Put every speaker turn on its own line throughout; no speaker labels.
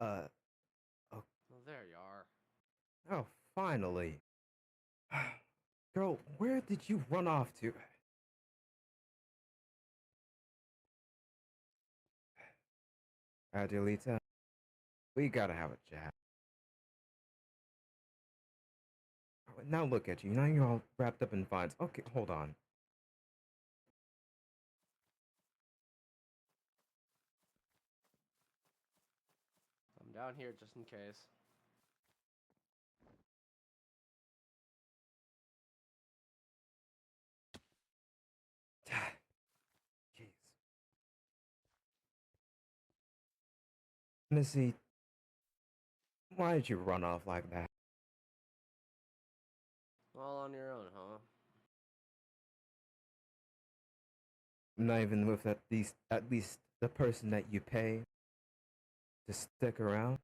Uh, oh,
Well, there you are.
oh, finally. Girl, where did you run off to? Adelita, we gotta have a chat. Now look at you. Now you're all wrapped up in vines. Okay, hold on.
I'm down here just in case.
Jeez. Missy, why did you run off like that?
All on your own, huh?
Not even with at least the person that you pay to stick around?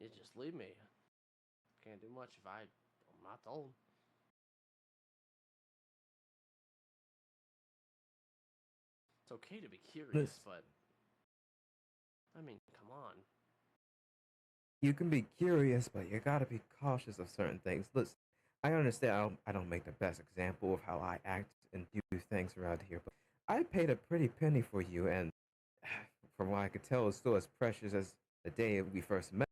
You just leave me. Can't do much if I'm not told. It's okay to be curious,
Listen,
but I mean, come on.
you can be curious, but you gotta be cautious of certain things. Listen, I understand I don't make the best example of how I act and do things around here, but I paid a pretty penny for you, and from what I could tell, it's still as precious as the day we first met,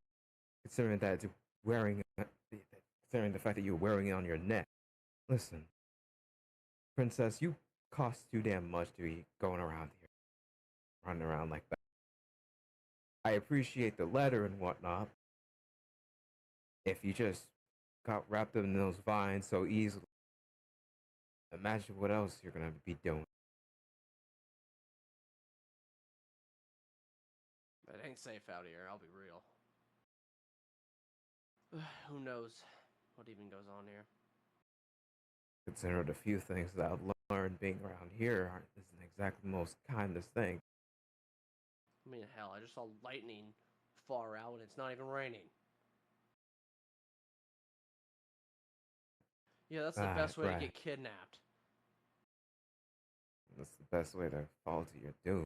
considering that it's wearing, considering the fact that you're wearing it on your neck. Listen, princess, you cost too damn much to be going around here, running around like that. I appreciate the letter and whatnot. If you just got wrapped up in those vines so easily, imagine what else you're gonna be doing.
It ain't safe out here, I'll be real. Who knows what even goes on here?
Consider the few things that I've learned being around here isn't exactly the most kindest thing.
I mean, hell, I just saw lightning far out and it's not even raining. Yeah, that's the
Right,
best way to
right.
get kidnapped.
That's the best way to fall to your doom.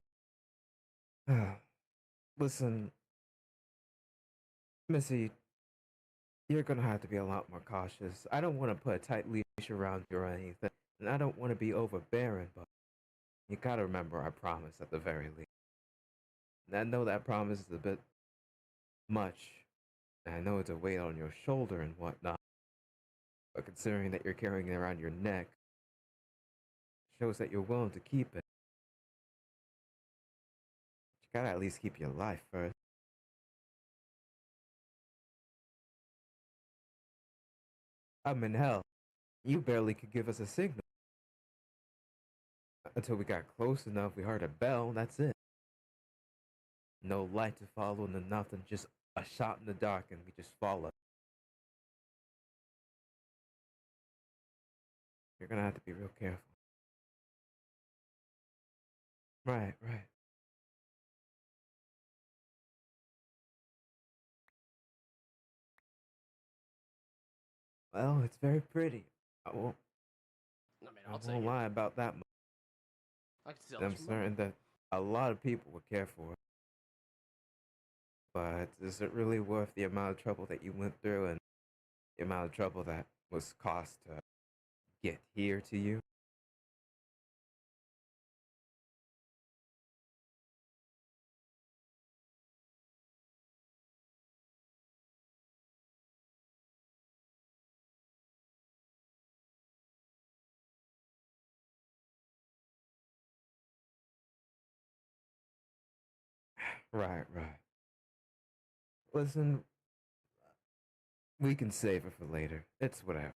Listen, Missy, you're gonna have to be a lot more cautious. I don't want to put a tight leash around you or anything, and I don't want to be overbearing, but you gotta remember our promise at the very least. And I know that promise is a bit much, and I know it's a weight on your shoulder and whatnot, but considering that you're carrying it around your neck, shows that you're willing to keep it. You gotta at least keep your life first. I mean, hell, you barely could give us a signal. Until we got close enough, we heard a bell, that's it. No light to follow, no nothing, just a shot in the dark, and we just followed. You're gonna have to be real careful. Right, right. Well, it's very pretty. I won't,
I mean,
I
I'll take
won't
it.
lie about that much.
I can sell it
I'm
for money.
certain that a lot of people would care for it. But is it really worth the amount of trouble that you went through and the amount of trouble that was cost to get here to you? Right, right. Listen, we can save it for later. It's whatever.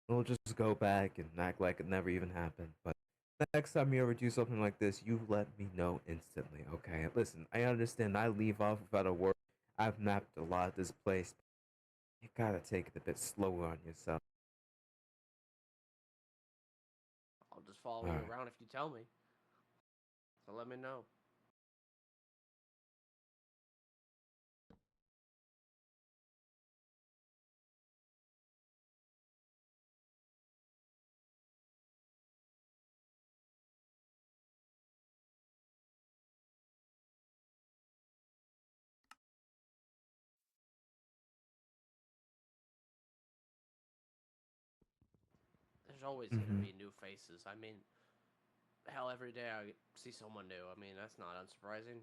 We'll just go back and act like it never even happened. But next time you ever do something like this, you let me know instantly, okay? Listen, I understand I leave off without a word. I've mapped a lot of this place. You gotta take it a bit slower on yourself.
I'll just follow you
Alright.
around if you tell me. So let me know. there's always gonna
Mm-hmm.
be new faces. I mean, hell, every day I see someone new. I mean, that's not unsurprising.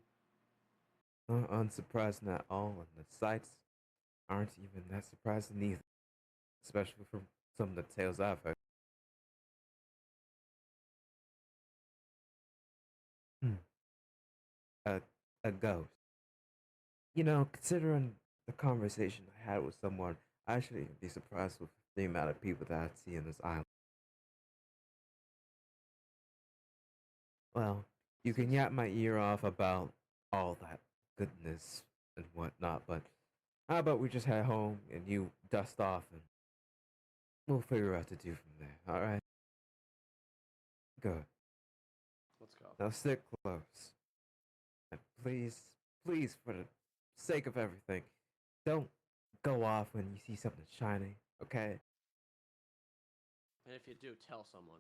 Not unsurprising at all, and the sights aren't even that surprising either, especially from some of the tales I've heard. Hmm. A, a ghost. Considering the conversation I had with someone, I shouldn't be surprised with the amount of people that I see in this island. Well, you can
Seems
yap my ear off about all that goodness and whatnot, but how about we just head home and you dust off and we'll figure out what to do from there, alright? Good.
let's go.
Now stick close. And please, please, for the sake of everything, don't go off when you see something shiny, okay?
And if you do, tell someone.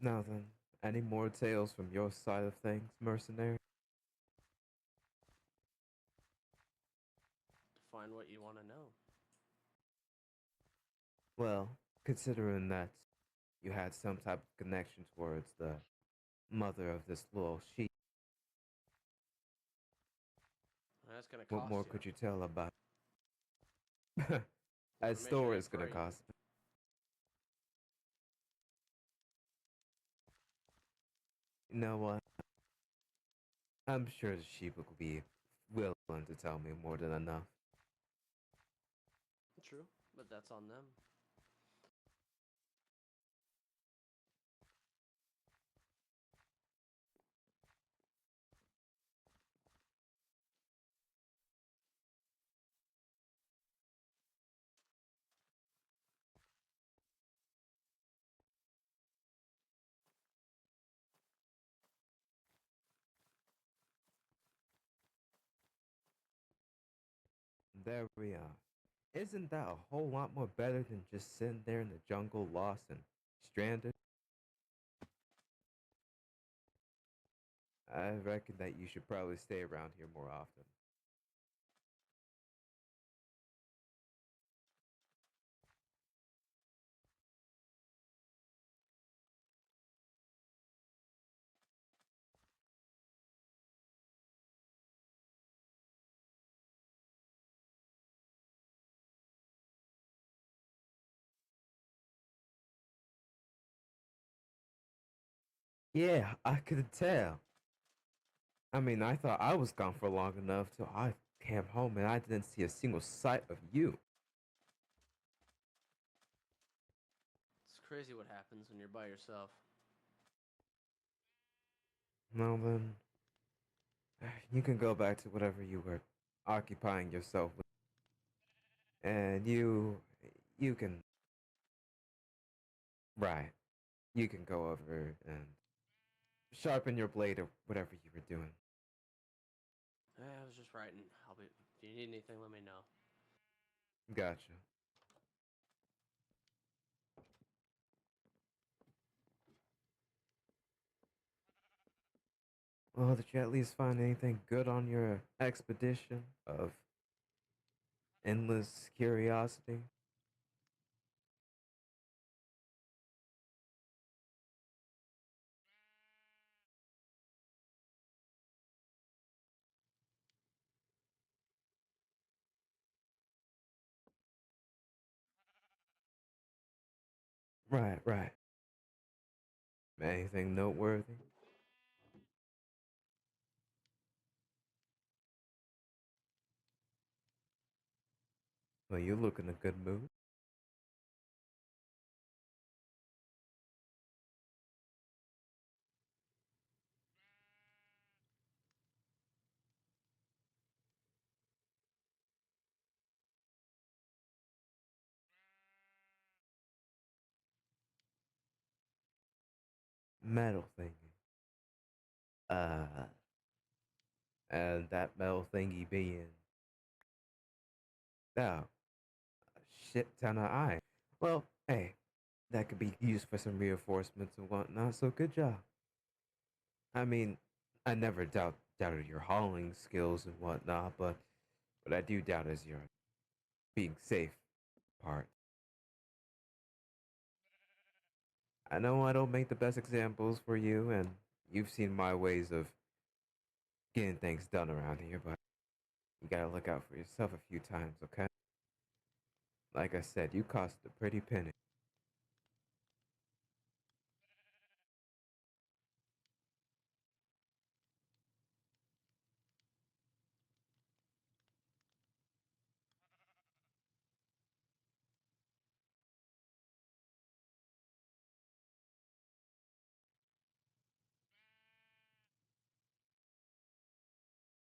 Now then, any more tales from your side of things, mercenary?
Find what you want to know.
Well, considering that you had some type of connection towards the mother of this little sheep,
That's gonna
what
cost
more
you.
could you tell about a
Information
story
ain't
is gonna
free.
cost? You know what? I'm sure the sheep will be willing to tell me more than enough.
True, but that's on them.
There we are. Isn't that a whole lot more better than just sitting there in the jungle lost and stranded? I reckon that you should probably stay around here more often. Yeah, I could tell. I mean, I thought I was gone for long enough till I came home and I didn't see a single sight of you.
It's crazy what happens when you're by yourself.
Well then, you can go back to whatever you were occupying yourself with, and you can right. You can go over and sharpen your blade or whatever you were doing.
I was just writing. I'll be. If you need anything, let me know.
Gotcha. Well, did you at least find anything good on your expedition of endless curiosity? Right, right. Anything noteworthy? Well, you look in a good mood. Metal thingy. Uh, and that metal thingy being. Oh, shit ton of iron. Well, hey, that could be used for some reinforcements and whatnot, so good job. I mean, I never doubted your hauling skills and whatnot, but what I do doubt is your being safe part. I know I don't make the best examples for you, and you've seen my ways of getting things done around here, but you gotta look out for yourself a few times, okay? Like I said, you cost a pretty penny.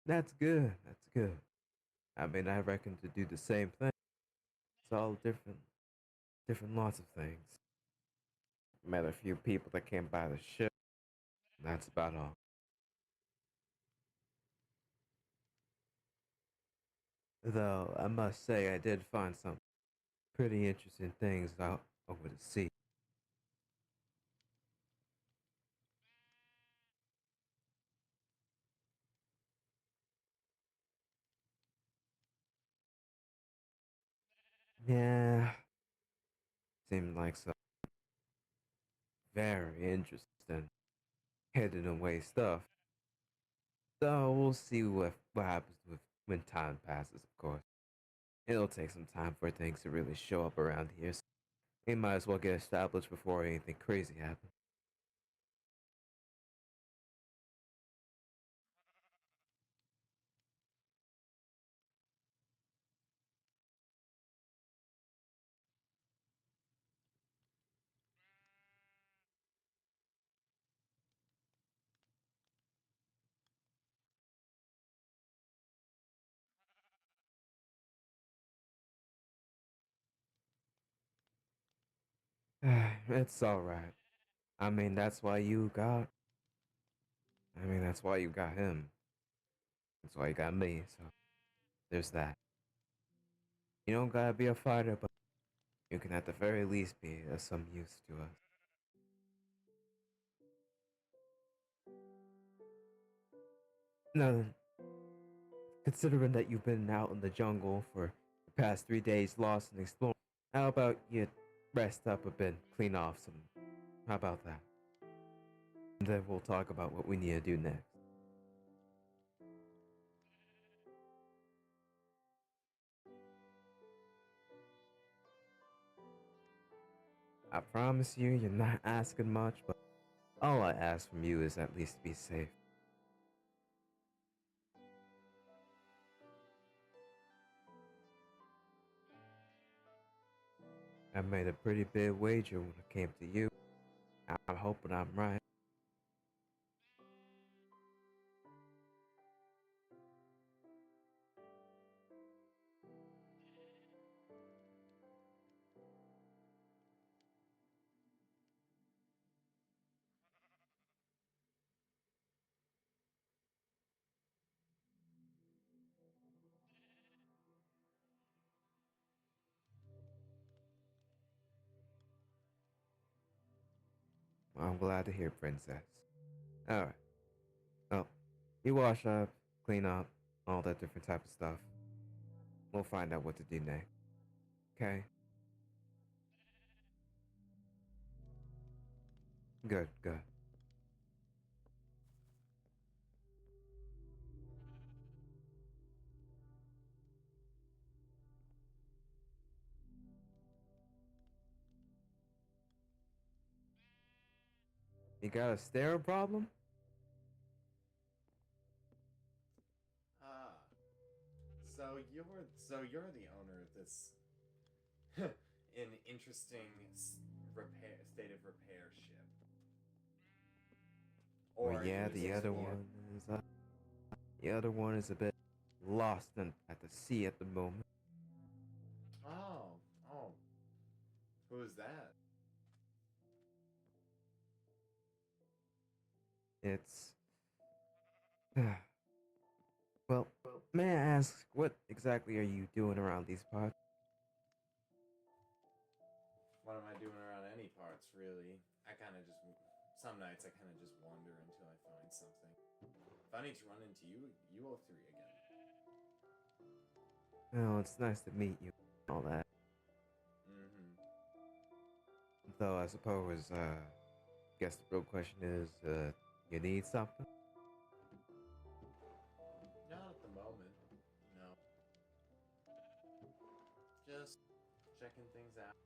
That's good. That's good. I mean, I reckon to do the same thing. It's all different lots of things. Met a few people that came by the ship. That's about all. Though I must say, I did find some pretty interesting things out over the sea. Yeah, seemed like some very interesting hidden away stuff. So we'll see what happens when time passes, of course. It'll take some time for things to really show up around here. So we might as well get established before anything crazy happens. It's all right. I mean, that's why you got. That's why you got him. That's why you got me. So there's that. You don't gotta be a fighter, but you can at the very least be of some use to us. Now then, considering that you've been out in the jungle for the past 3 days, lost and exploring, how about you rest up a bit, clean off some? How about that? And then we'll talk about what we need to do next. I promise you, you're not asking much, but all I ask from you is at least be safe. I made a pretty big wager when it came to you. I'm hoping I'm right. Well, I'm glad to hear, Princess. Alright. Oh, you wash up, clean up, all that different type of stuff. We'll find out what to do next. Okay? Good, good. You got a staring problem?
Ah, so you're the owner of this an interesting repair state of repair ship,
Well,
or
yeah,
use as war.
the other one is a bit lost at the sea at the moment.
Oh, oh, who is that?
It's well, may I ask what exactly are you doing around these parts?
What am I doing around any parts, really? I kind of just. Some nights I kind of just wander until I find something. If I need to run into you all three again.
Well, it's nice to meet you. All that.
Mm-hmm.
Though I suppose, guess the real question is, you need something?
Not at the moment. No. Just checking things out.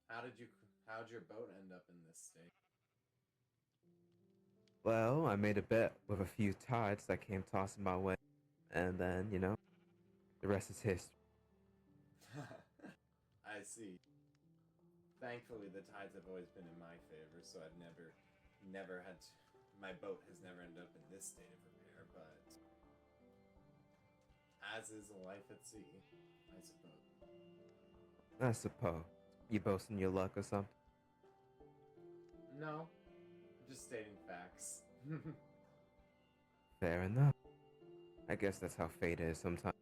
How did you? How'd your boat end up in this state?
Well, I made a bet with a few tides that came tossing my way, and then, the rest is history.
I see. Thankfully, the tides have always been in my favor, so I've never had to, my boat has never ended up in this state of repair, but as is life at sea, I suppose.
I suppose. You boasting your luck or something?
No, just stating facts.
Fair enough. I guess that's how fate is sometimes.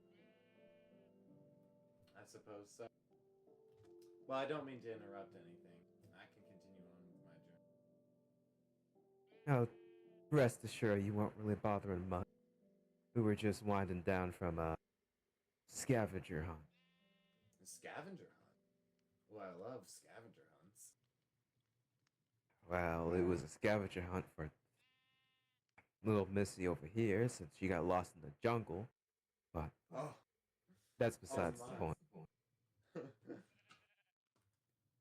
I suppose so. Well, I don't mean to interrupt anything. I can continue on with my journey.
Now, rest assured you weren't really bothering much. We were just winding down from a scavenger hunt.
A scavenger hunt? Well, I love scavenger hunts.
Well, it was a scavenger hunt for little Missy over here since she got lost in the jungle, but
Oh,
that's
oh
besides the point.
my.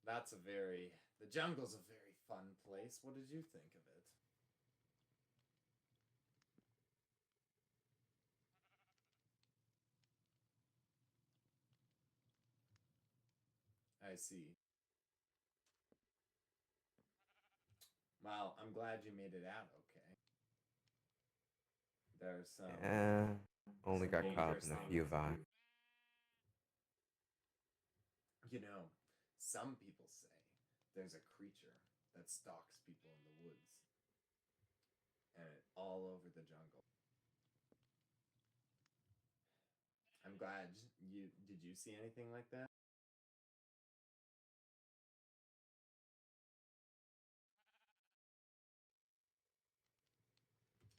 That's a very. The jungle's a very fun place. What did you think of it? I see. Well, I'm glad you made it out okay. There's
Yeah, only
some
got caught up
dangerous
in a
things.
few vibes.
You know, some people say there's a creature that stalks people in the woods and all over the jungle. I'm glad you did you see anything like that?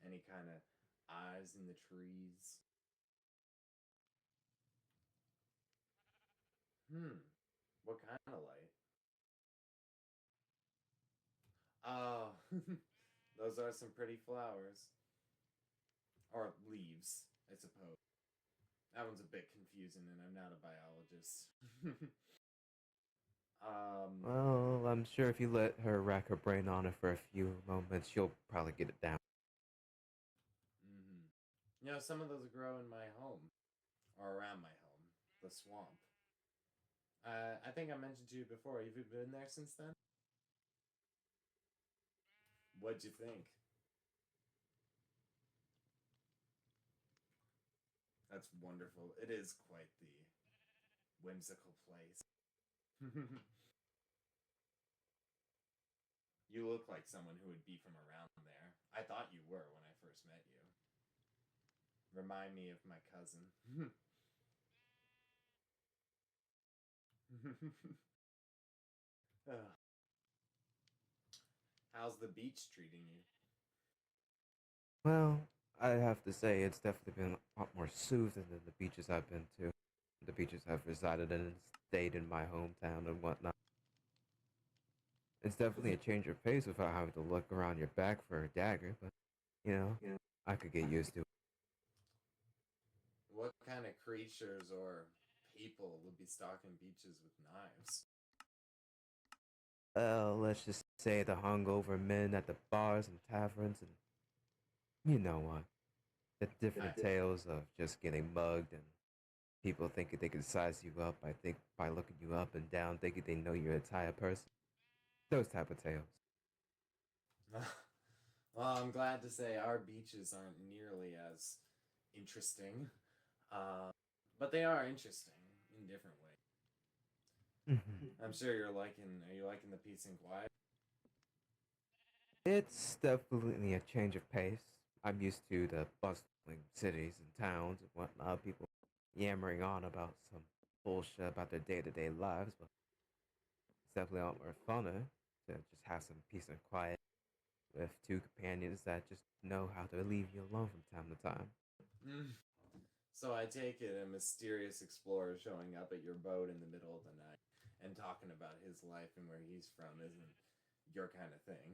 Any kind of eyes in the trees? Hmm. What kind of light? Oh, those are some pretty flowers. Or leaves, I suppose. That one's a bit confusing, and I'm not a biologist. um,
Well, I'm sure if you let her rack her brain on it for a few moments, she'll probably get it down.
mhm. You know, some of those grow in my home, or around my home, the swamp. I think I mentioned to you before. Have you been there since then? What'd you think? That's wonderful. It is quite the whimsical place. You look like someone who would be from around there. I thought you were when I first met you. Remind me of my cousin. Ugh. How's the beach treating you?
Well, I have to say it's definitely been a lot more soothing than the beaches I've been to. The beaches I've resided in and stayed in my hometown and whatnot. It's definitely a change of pace without having to look around your back for a dagger, but I could get used to it.
What kind of creatures or people would be stalking beaches with knives?
Let's just say the hungover men at the bars and taverns, and you know what? The different
I,
tales of just getting mugged and people thinking they can size you up by looking you up and down, thinking they know you're a type of person. Those type of tales.
well, I'm glad to say our beaches aren't nearly as interesting, uh, but they are interesting in different ways.
Mhm.
I'm sure you're liking. Are you liking the peace and quiet?
It's definitely a change of pace. I'm used to the bustling cities and towns and whatnot. People yammering on about some bullshit about their day-to-day lives, but it's definitely a lot more funner to just have some peace and quiet with two companions that just know how to leave you alone from time to time.
Mm. So I take it a mysterious explorer showing up at your boat in the middle of the night and talking about his life and where he's from isn't your kind of thing.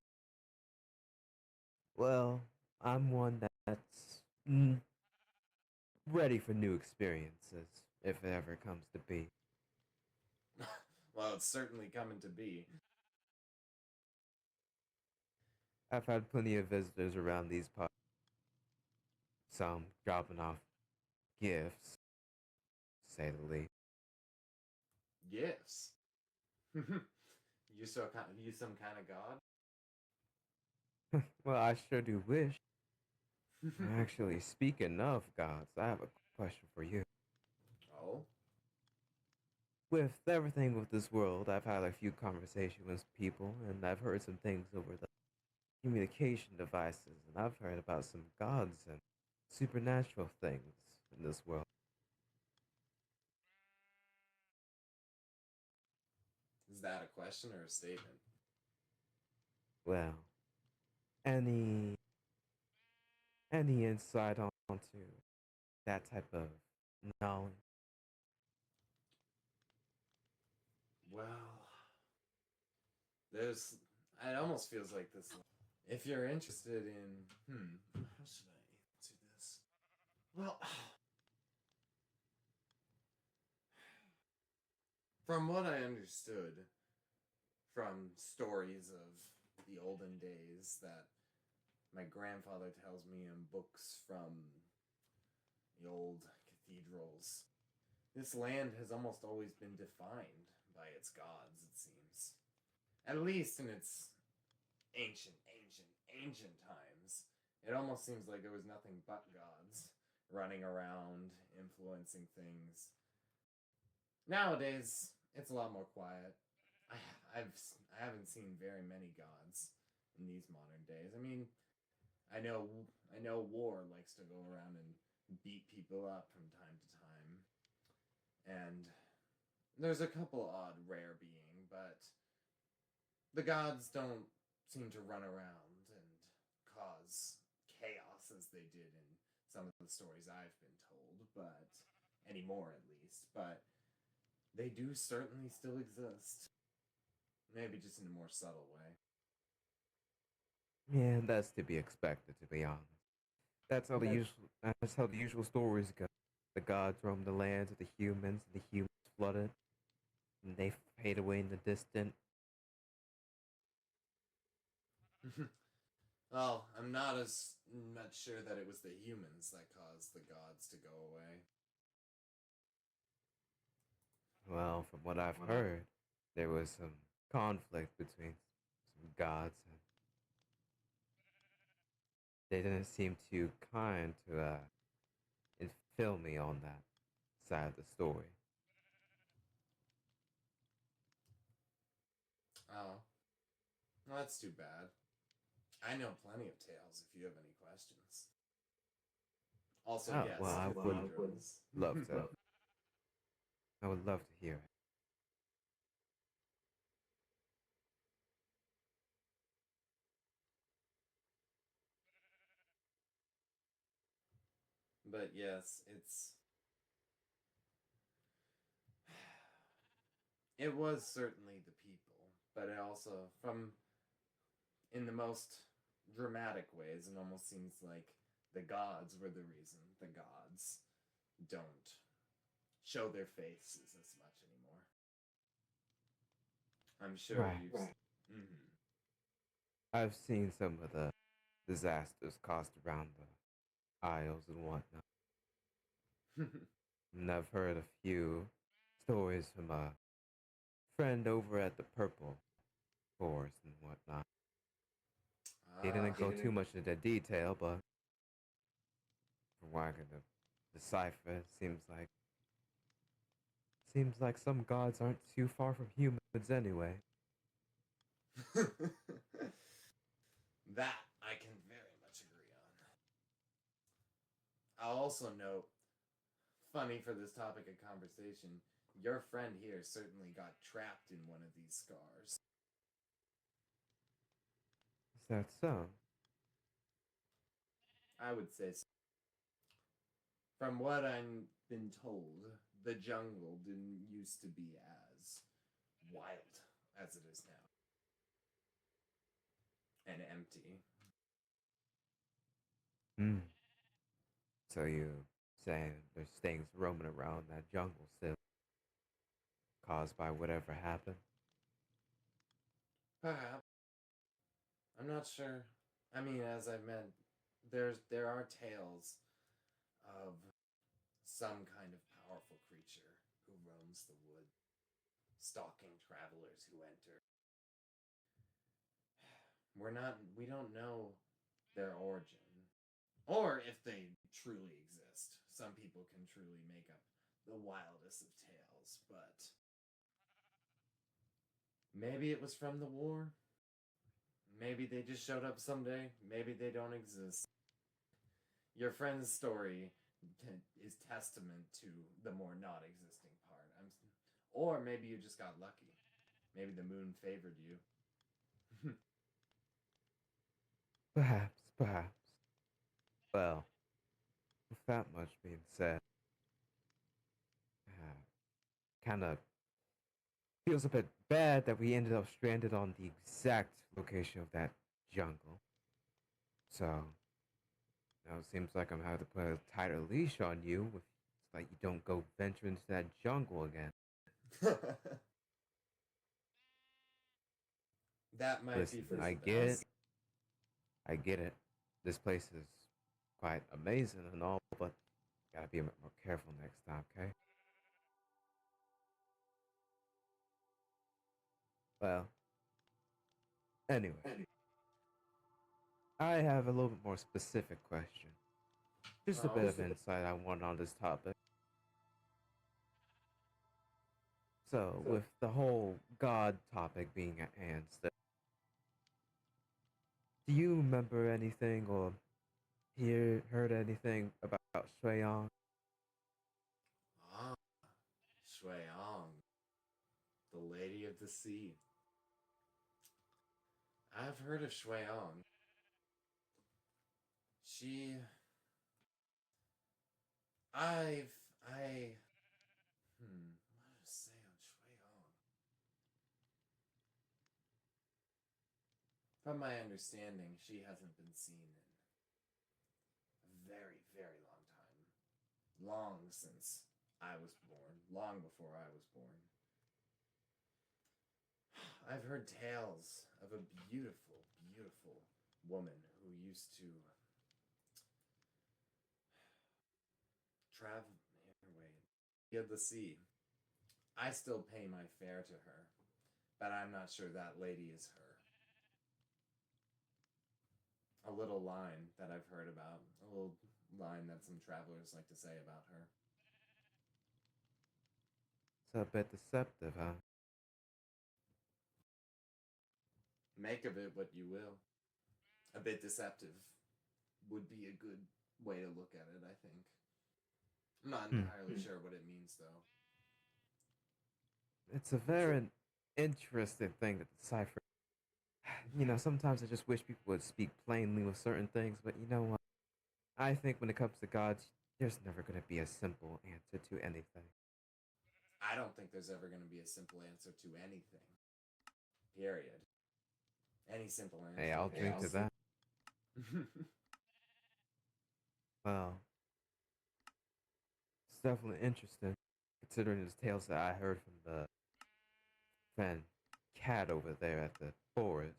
Well, I'm one that's ready for new experiences, if it ever comes to be.
Well, it's certainly coming to be.
I've had plenty of visitors around these parts, some dropping off gifts, to say the least.
Gifts. You some kind of god?
Well, I sure do wish. Actually, speaking of gods, I have a question for you.
Oh?
With everything with this world, I've had a few conversations with people, and I've heard some things over the communication devices, and I've heard about some gods and supernatural things in this world.
Is that a question or a statement?
Well, any insight onto that type of knowledge?
Well, there's. It almost feels like this. If you're interested in. How should I answer this? Well, from what I understood from stories of the olden days that my grandfather tells me in books from the old cathedrals, this land has almost always been defined by its gods, it seems. At least in its ancient times. It almost seems like there was nothing but gods running around, influencing things. Nowadays, it's a lot more quiet. I haven't seen very many gods in these modern days. I mean, I know war likes to go around and beat people up from time to time, and there's a couple odd rare being, but the gods don't seem to run around and cause chaos as they did in some of the stories I've been told, but anymore at least. But they do certainly still exist. Maybe just in a more subtle way.
Yeah, that's to be expected, to be honest. That's how the usual stories go. The gods roam the lands of the humans, and the humans flooded, and they fade away in the distant.
Well, I'm not as much sure that it was the humans that caused the gods to go away.
Well, from what I've heard, there was some conflict between some gods, and they didn't seem too kind to infill me on that side of the story.
Oh, well, that's too bad. I know plenty of tales if you have any questions. Also,
Oh,
yes,
well,
cathedrals.
love to. I would love to hear it.
But yes, it was certainly the people, but it also, from in the most dramatic ways, it almost seems like the gods were the reason the gods don't show their faces as much anymore. I'm sure
Right.
you've. Mm-hmm.
I've seen some of the disasters caused around the Isles and whatnot. And I've heard a few stories from a friend over at the Purple Forest and whatnot. They didn't go too much into detail, but from what I can decipher, it seems like some gods aren't too far from humans anyway.
That I can very much agree on. I'll also note, funny for this topic of conversation, Your friend here certainly got trapped in one of these scars.
Is that so?
I would say so. From what I've been told, the jungle didn't used to be as wild as it is now. And empty.
Hmm. So you saying there's things roaming around that jungle still, caused by whatever happened?
Perhaps. I'm not sure. I mean, as I meant, there are tales of some kind of powerful creature who roams the wood, stalking travelers who enter. We don't know their origin. Or if they truly exist. Some people can truly make up the wildest of tales, but maybe it was from the war. Maybe they just showed up someday. Maybe they don't exist. Your friend's story is testament to the more not existing part. Or maybe you just got lucky. Maybe the moon favored you.
Perhaps, perhaps. Well, with that much being said, kind of feels a bit bad that we ended up stranded on the exact location of that jungle. So, now it seems like I'm having to put a tighter leash on you with so like you don't go venture into that jungle again.
That might be
Listen,
for the
I get it.
best.
I get it. This place is quite amazing and all, but gotta be a bit more careful next time, okay? Well, anyway, I have a little bit more specific question. Just a bit of insight I want on this topic. So, with the whole God topic being at hand, do you remember anything or heard anything about Shueyong?
Ah, Shueyong, the Lady of the Sea. I've heard of Shueyong. She. I. What to say on Shueyong? From my understanding, she hasn't been seen in a very, very long time. Long since I was born. Long before I was born. I've heard tales of a beautiful, beautiful woman who used to travel her way of the sea. I still pay my fare to her, but I'm not sure that lady is her. A little line that I've heard about, a little line that some travelers like to say about her.
It's a bit deceptive, huh?
Make of it what you will. A bit deceptive would be a good way to look at it, I think. I'm not entirely sure what it means, though.
It's a very interesting thing to decipher. You know, sometimes I just wish people would speak plainly with certain things, but you know what? I think when it comes to gods, there's never going to be a simple answer to anything.
I don't think there's ever going to be a simple answer to anything. Period. Any simple answer.
Hey, I'll drink to that. Well, it's definitely interesting, considering the tales that I heard from the friend cat over there at the forest.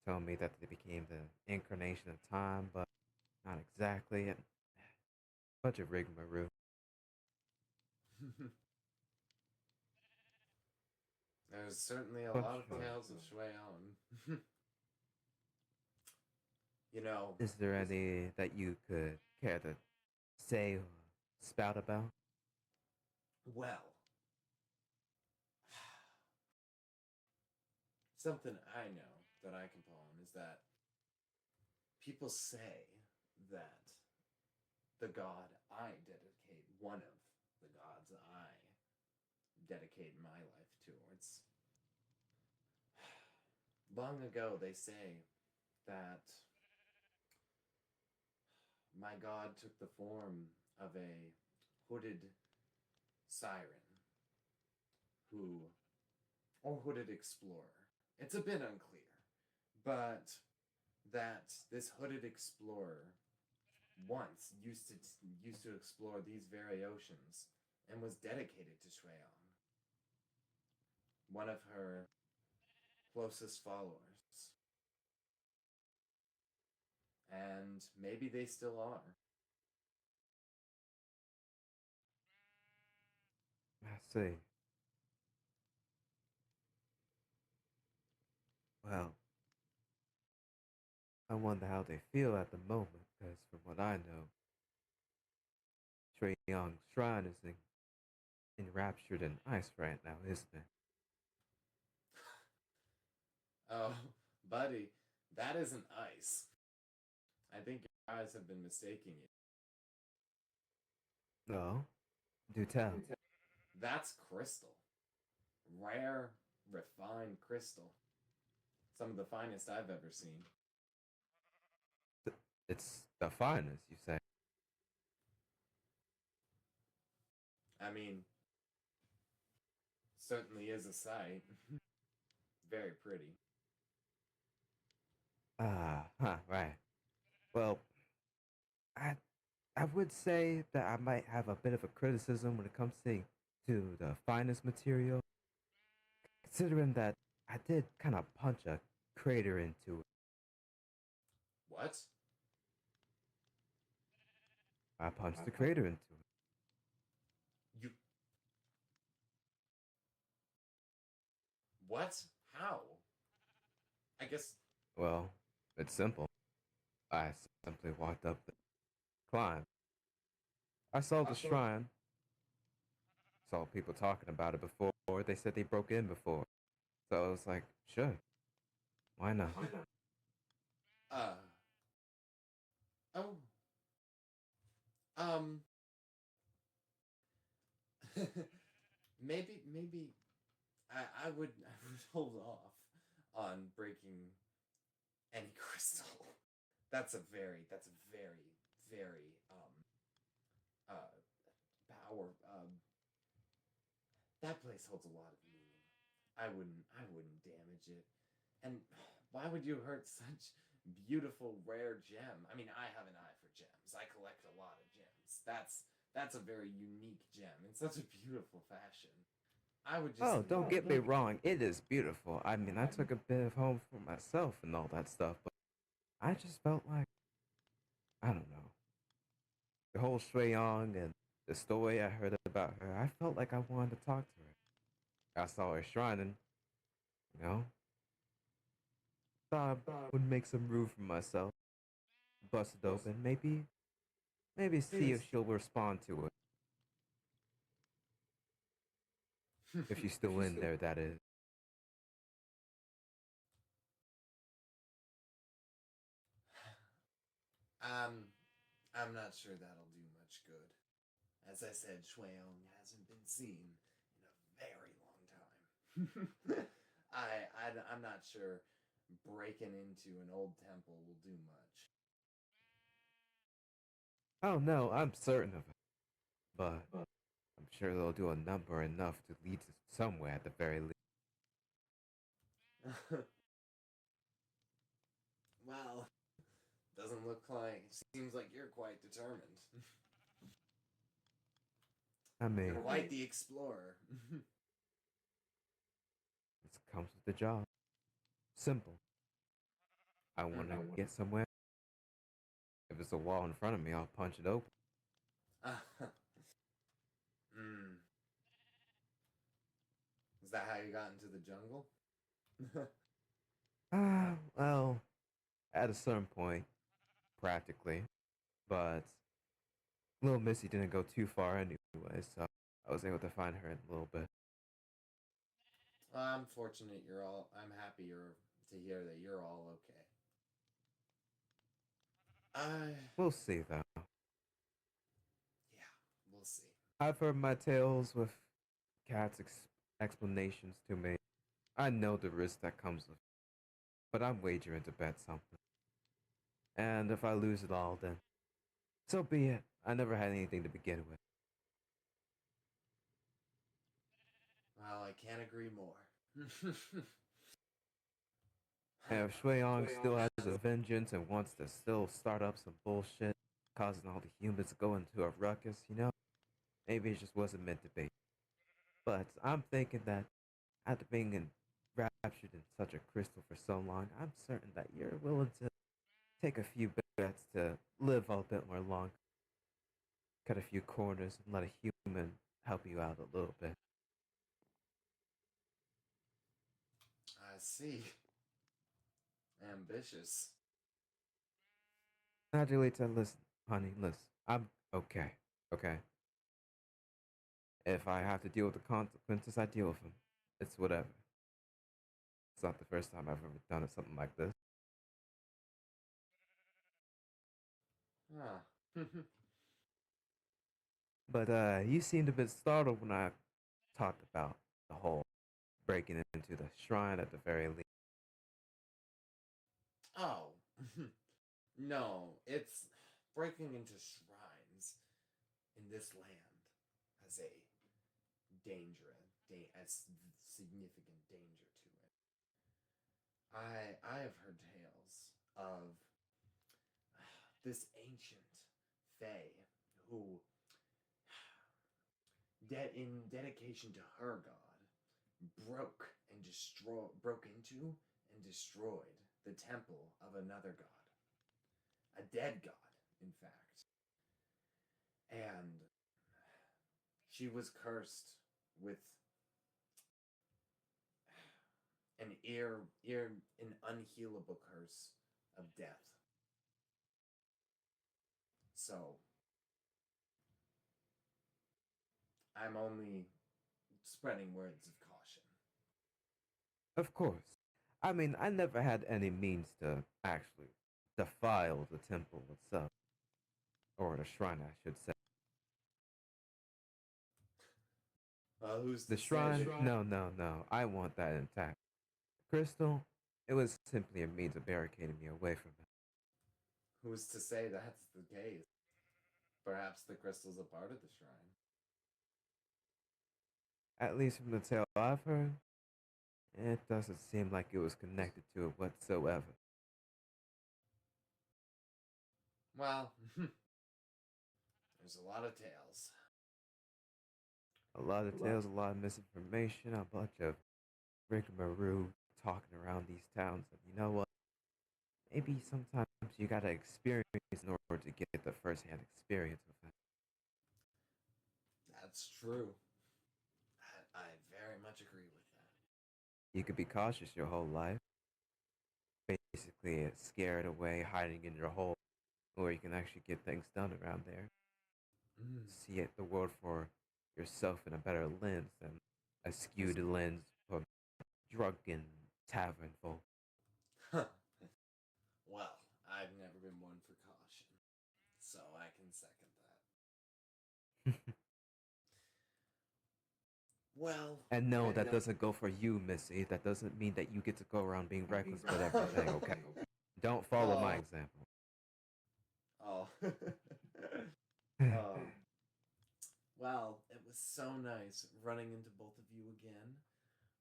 Telling me that they became the incarnation of time, but not exactly. And bunch of rigmarole.
There's certainly a
Bunch
lot of
of.
tales of Shueon. You know,
Is there any that you could care to say or spout about?
well, something I know that I can pull on is that people say that the god I dedicate, one of the gods I dedicate my life towards. Long ago, they say that my god took the form of a hooded siren who, or hooded explorer. It's a bit unclear, but that this hooded explorer once used to explore these very oceans and was dedicated to Shueyong, one of her closest followers. And maybe they still are.
I see. Well, I wonder how they feel at the moment, because from what I know, Shui Yang's shrine is enraptured in ice right now, isn't it?
Oh, buddy, that isn't ice. I think your eyes have been mistaking you.
No, do tell.
That's crystal. Rare, refined crystal. Some of the finest I've ever seen.
It's the finest, you say?
I mean, certainly is a sight. Very pretty.
Right. Well, I I would say that I might have a bit of a criticism when it comes to the finest material, considering that I did kind of punch a crater into it.
What?
I punched the crater into it.
You. What? How? I guess.
Well, it's simple. I simply walked up the climb. I saw the shrine, saw people talking about it before. They said they broke in before. So I was like, sure, why not?
Uh. Oh. Um. maybe I would hold off on breaking any crystal. That's a very uh power that place holds a lot of meaning. I wouldn't damage it. And why would you hurt such beautiful rare gem? I mean, I have an eye for gems. I collect a lot of gems. That's a very unique gem in such a beautiful fashion. I would just
Oh,
leave
don't
it.
get me wrong, it is beautiful. I mean, I took a bit of home for myself and all that stuff, but I just felt like, I don't know, the whole Shui Young and the story I heard about her, I felt like I wanted to talk to her. I saw her shrine and, you know, thought I would make some room for myself, bust it open, maybe see if she'll respond to it. If she's still in there, that is.
um, I'm not sure that'll do much good. As I said, Shueyong hasn't been seen in a very long time. I'm not sure breaking into an old temple will do much.
Oh no, I'm certain of it. But I'm sure they'll do a number enough to lead to somewhere at the very least.
Well, doesn't look like. Seems like you're quite determined.
I mean,
You're quite the explorer.
it comes with the job. Simple. I want to get somewhere. If it's a wall in front of me, I'll punch it open.
mm. Is that how you got into the jungle?
Well, at a certain point, practically. But little Missy didn't go too far anyway, so I was able to find her in a little bit.
I'm fortunate you're all. I'm happy to hear that you're all okay. I.
We'll see, though.
Yeah, we'll see.
I've heard my tales with cat's explanations to me. I know the risk that comes with it, but I'm wagering to bet something. And if I lose it all, then so be it. I never had anything to begin with.
Well, I can't agree more.
And if Shueyong still has a vengeance and wants to still start up some bullshit, causing all the humans to go into a ruckus, maybe it just wasn't meant to be. But I'm thinking that after being enraptured in such a crystal for so long, I'm certain that you're willing to take a few bets to live a bit more long, cut a few corners, and let a human help you out a little bit.
I see. Ambitious.
Adulita, listen, honey, listen. I'm okay, okay? If I have to deal with the consequences, I deal with them. It's whatever. It's not the first time I've ever done something like this.
Ah.
But you seemed a bit startled when I talked about the whole breaking into the shrine at the very least.
Oh. No, it's breaking into shrines in this land has a significant danger to it. I have heard tales of this ancient fae who, in dedication to her god, broke into and destroyed the temple of another god, a dead god, in fact, and she was cursed with an unhealable curse of death. So I'm only spreading words of caution.
Of course. I mean, I never had any means to actually defile the temple itself, or the shrine, I should say.
Who's
The
to say
shrine?
that?
No, no, no. I want that intact. Crystal? It was simply a means of barricading me away from it.
Who's to say that's the case? Perhaps the crystal's a part of the shrine.
At least from the tale I've heard, it doesn't seem like it was connected to it whatsoever.
Well, there's a lot of tales.
A lot of tales, a lot of misinformation, a bunch of rigmarole talking around these towns. And you know what? Maybe sometimes you gotta experience in order to get the first-hand experience of it.
That's true. I very much agree with that.
You could be cautious your whole life, basically scared away, hiding in your hole, or you can actually get things done around there.
Mm.
See it, the world for yourself in a better lens than a skewed lens of drunken tavern folk.
Well, I've never been one for caution, so I can second that. Well,
And no, that doesn't go for you, Missy. That doesn't mean that you get to go around being reckless with everything, okay? Don't follow my example.
Oh. Oh. Well, it was so nice running into both of you again.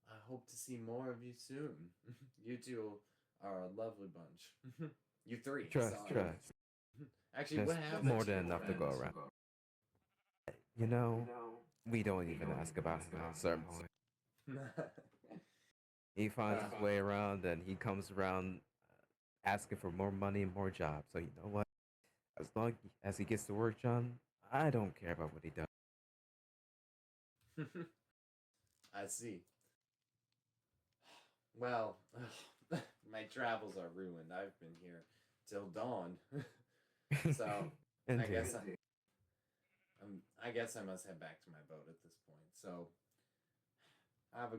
I hope to see more of you soon. You two are a lovely bunch. You three.
Trust,
Sorry.
trust.
Actually,
There's
what happened?
more
to
than
your
enough to go
friends?
around. You know, we don't even ask about him at a certain point. He finds his way around and he comes around asking for more money and more jobs. So you know what? As long as he gets the work done, I don't care about what he does.
I see. Well, my travels are ruined. I've been here till dawn. So I guess
Indeed.
I guess I must head back to my boat at this point. So have a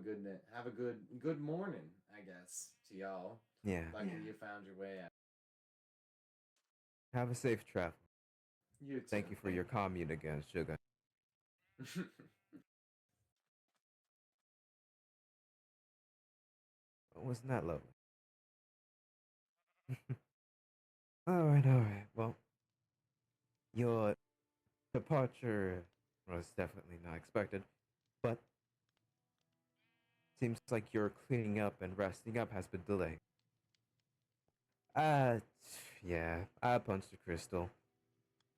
good morning, I guess, to y'all.
Yeah.
Lucky you found your way out.
Have a safe travel.
You too.
Thank you for your commune again, Sugar. Wasn't that lovely? Alright. Well, your departure was definitely not expected, but seems like your cleaning up and resting up has been delayed. Uh, yeah, I punched a crystal.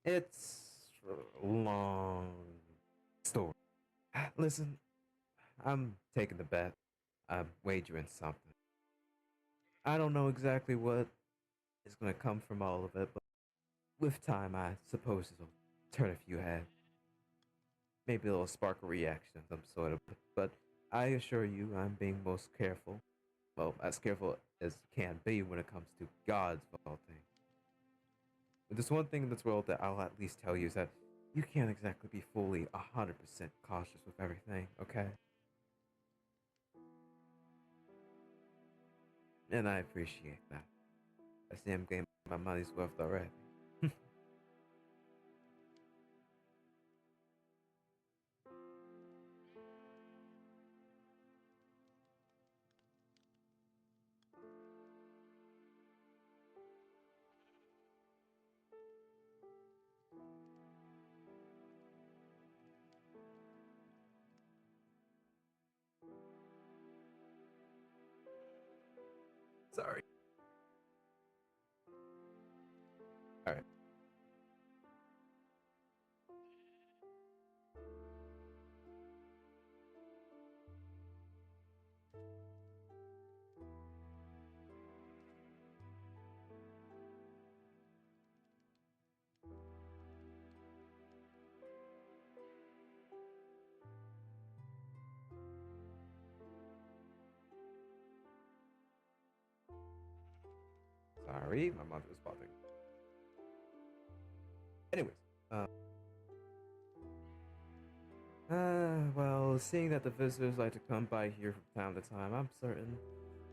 It's a long story. Listen, I'm taking the bet. I'm wagering something. I don't know exactly what is going to come from all of it, but with time, I suppose it'll turn a few heads. Maybe a little spark a reaction of some sort of. But I assure you, I'm being most careful. Well, as careful as can be when it comes to God's vaulting. But there's one thing in this world that I'll at least tell you is that you can't exactly be fully 100% cautious with everything, okay? And I appreciate that. I see I'm getting my money's worth already. Sorry. Alright. Sorry, my mother was bothering. Anyways, well, seeing that the visitors like to come by here from time to time, I'm certain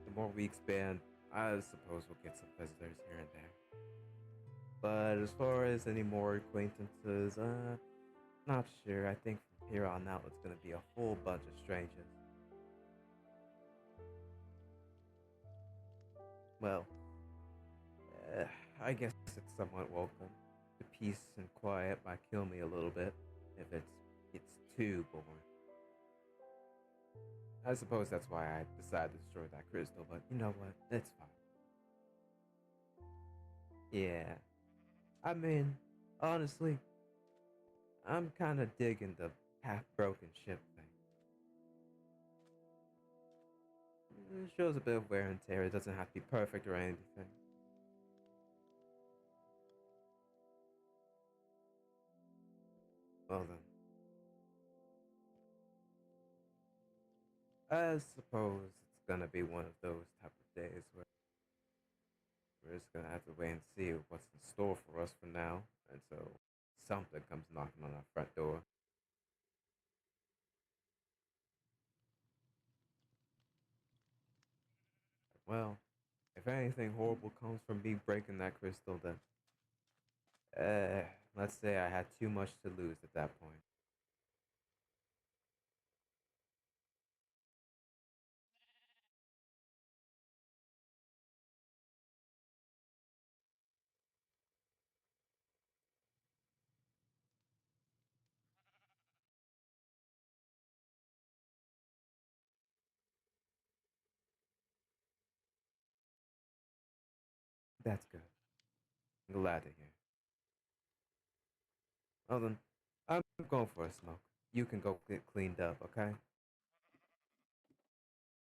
the more we expand, I suppose we'll get some visitors here and there. But as far as any more acquaintances, not sure. I think from here on out, it's gonna be a whole bunch of strangers. Well, uh, I guess it's somewhat welcome. The peace and quiet might kill me a little bit if it's too boring. I suppose that's why I decided to destroy that crystal, but you know what? It's fine. Yeah. I mean, honestly, I'm kind of digging the half broken ship thing. It shows a bit of wear and tear. It doesn't have to be perfect or anything. Well then, I suppose it's gonna be one of those type of days where we're just gonna have to wait and see what's in store for us for now until something comes knocking on our front door. Well, if anything horrible comes from me breaking that crystal, then let's say I had too much to lose at that point. That's good. I'm glad to hear. Well then, I'm going for a smoke. You can go get cleaned up, okay?